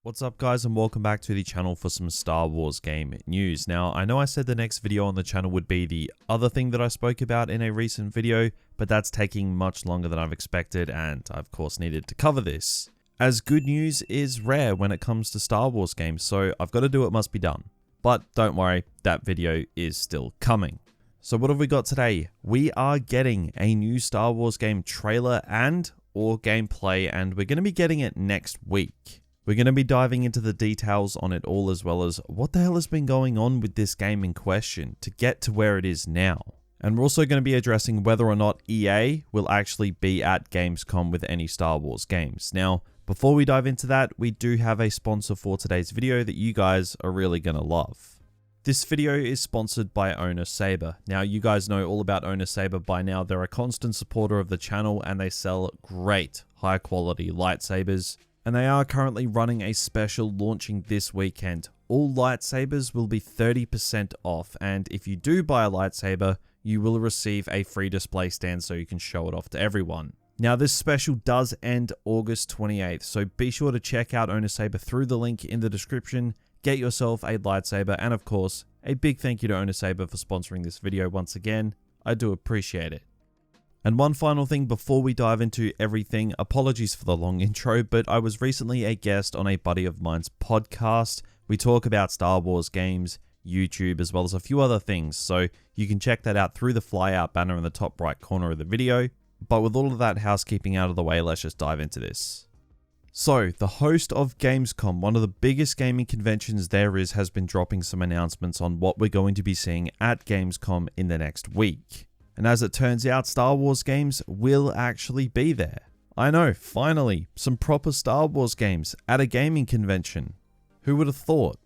What's up guys, and welcome back to the channel for some Star Wars game news. Now, I know I said the next video on the channel would be the other thing that I spoke about in a recent video, but that's taking much longer than I've expected, and I of course needed to cover this. As good news is rare when it comes to Star Wars games, so I've got to do what must be done. But don't worry, that video is still coming. So what have we got today? We are getting a new Star Wars game trailer or gameplay, and we're going to be getting it next week. We're going to be diving into the details on it all, as well as what the hell has been going on with this game in question to get to where it is now. And we're also going to be addressing whether or not EA will actually be at Gamescom with any Star Wars games. Now, before we dive into that, we do have a sponsor for today's video that you guys are really going to love. This video is sponsored by Owner Saber. Now, you guys know all about Owner Saber by now. They're a constant supporter of the channel and they sell great, high quality lightsabers. And they are currently running a special launching this weekend. All lightsabers will be 30% off, and if you do buy a lightsaber, you will receive a free display stand so you can show it off to everyone. Now, this special does end August 28th, so be sure to check out Owner Saber through the link in the description, get yourself a lightsaber, and of course, a big thank you to Owner Saber for sponsoring this video once again. I do appreciate it. And one final thing before we dive into everything, apologies for the long intro, but I was recently a guest on a buddy of mine's podcast. We talk about Star Wars games, YouTube, as well as a few other things, so you can check that out through the flyout banner in the top right corner of the video. But with all of that housekeeping out of the way, let's just dive into this. So, the host of Gamescom, one of the biggest gaming conventions there is, has been dropping some announcements on what we're going to be seeing at Gamescom in the next week. And as it turns out, Star Wars games will actually be there. I know, finally, some proper Star Wars games at a gaming convention. Who would have thought?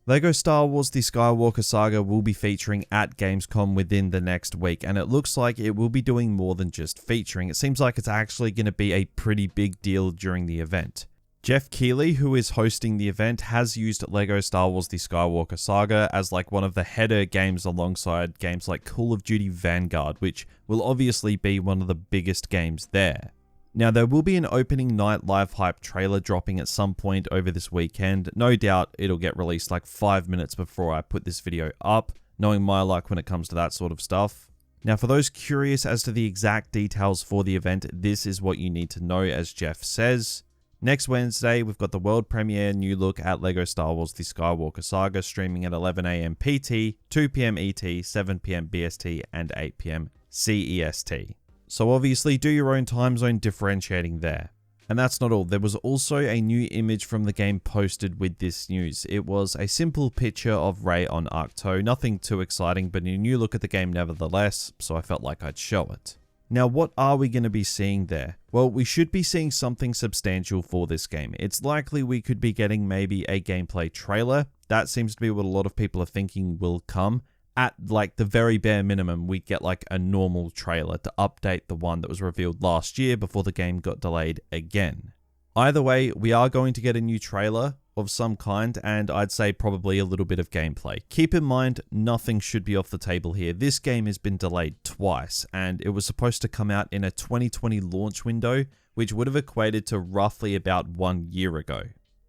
LEGO Star Wars The Skywalker Saga will be featuring at Gamescom within the next week, and it looks like it will be doing more than just featuring. It seems like it's actually going to be a pretty big deal during the event. Jeff Keighley, who is hosting the event, has used LEGO Star Wars The Skywalker Saga as like one of the header games alongside games like Call of Duty Vanguard, which will obviously be one of the biggest games there. Now, there will be an opening night live hype trailer dropping at some point over this weekend. No doubt it'll get released like 5 minutes before I put this video up, knowing my luck when it comes to that sort of stuff. Now, for those curious as to the exact details for the event, this is what you need to know, as Jeff says. Next Wednesday, we've got the world premiere new look at LEGO Star Wars The Skywalker Saga streaming at 11 AM PT, 2 PM ET, 7 PM BST, and 8 PM CEST. So obviously do your own time zone differentiating there. And that's not all. There was also a new image from the game posted with this news. It was a simple picture of Rey on Ahch-To, nothing too exciting, but a new look at the game nevertheless, so I felt like I'd show it. Now, what are we going to be seeing there? Well, we should be seeing something substantial for this game. It's likely we could be getting maybe a gameplay trailer. That seems to be what a lot of people are thinking will come. At like the very bare minimum, we get like a normal trailer to update the one that was revealed last year before the game got delayed again. Either way, we are going to get a new trailer of some kind, and I'd say probably a little bit of gameplay. Keep in mind, nothing should be off the table here. This game has been delayed twice, and it was supposed to come out in a 2020 launch window, which would have equated to roughly about 1 year ago.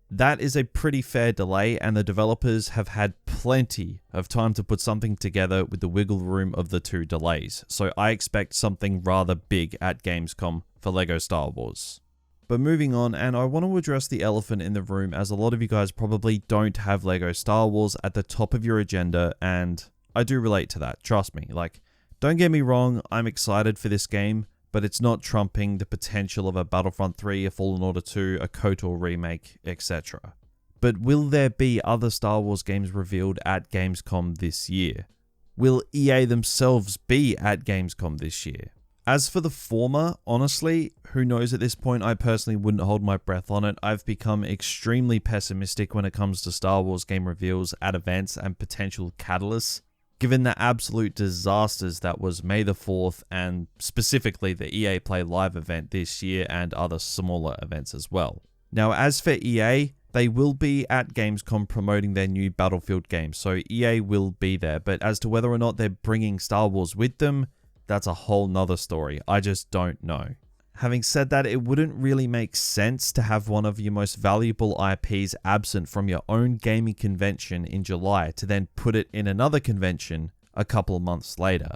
That is a pretty fair delay, and the developers have had plenty of time to put something together with the wiggle room of the two delays, so I expect something rather big at Gamescom for LEGO Star Wars. But moving on, and I want to address the elephant in the room, as a lot of you guys probably don't have LEGO Star Wars at the top of your agenda, and I do relate to that, trust me. Like, don't get me wrong, I'm excited for this game, but it's not trumping the potential of a Battlefront 3, a Fallen Order 2, a KOTOR remake, etc. But will there be other Star Wars games revealed at Gamescom this year? Will EA themselves be at Gamescom this year? As for the former, honestly, who knows at this point? I personally wouldn't hold my breath on it. I've become extremely pessimistic when it comes to Star Wars game reveals at events and potential catalysts, given the absolute disasters that was May the 4th and specifically the EA Play Live event this year and other smaller events as well. Now, as for EA, they will be at Gamescom promoting their new Battlefield game, so EA will be there, but as to whether or not they're bringing Star Wars with them, that's a whole nother story. I just don't know. Having said that, it wouldn't really make sense to have one of your most valuable IPs absent from your own gaming convention in July to then put it in another convention a couple of months later.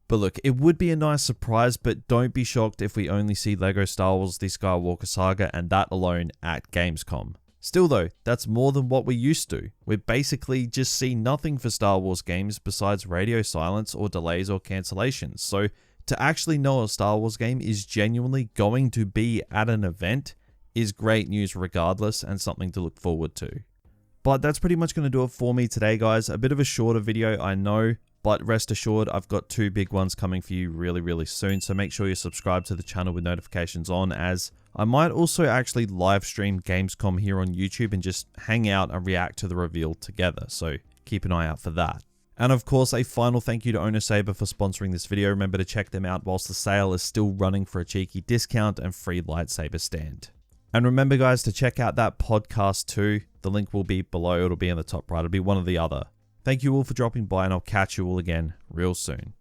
But look, it would be a nice surprise, but don't be shocked if we only see LEGO Star Wars The Skywalker Saga and that alone at Gamescom. Still though, that's more than what we used to. We basically just see nothing for Star Wars games besides radio silence or delays or cancellations. So to actually know a Star Wars game is genuinely going to be at an event is great news regardless and something to look forward to. But that's pretty much going to do it for me today, guys. A bit of a shorter video, I know, but rest assured I've got two big ones coming for you really soon. So make sure you subscribe to the channel with notifications on, as I might also actually live stream Gamescom here on YouTube and just hang out and react to the reveal together. So keep an eye out for that. And of course, a final thank you to TheOzzyJedi for sponsoring this video. Remember to check them out whilst the sale is still running for a cheeky discount and free lightsaber stand. And remember guys to check out that podcast too. The link will be below, it'll be in the top right, it'll be one or the other. Thank you all for dropping by and I'll catch you all again real soon.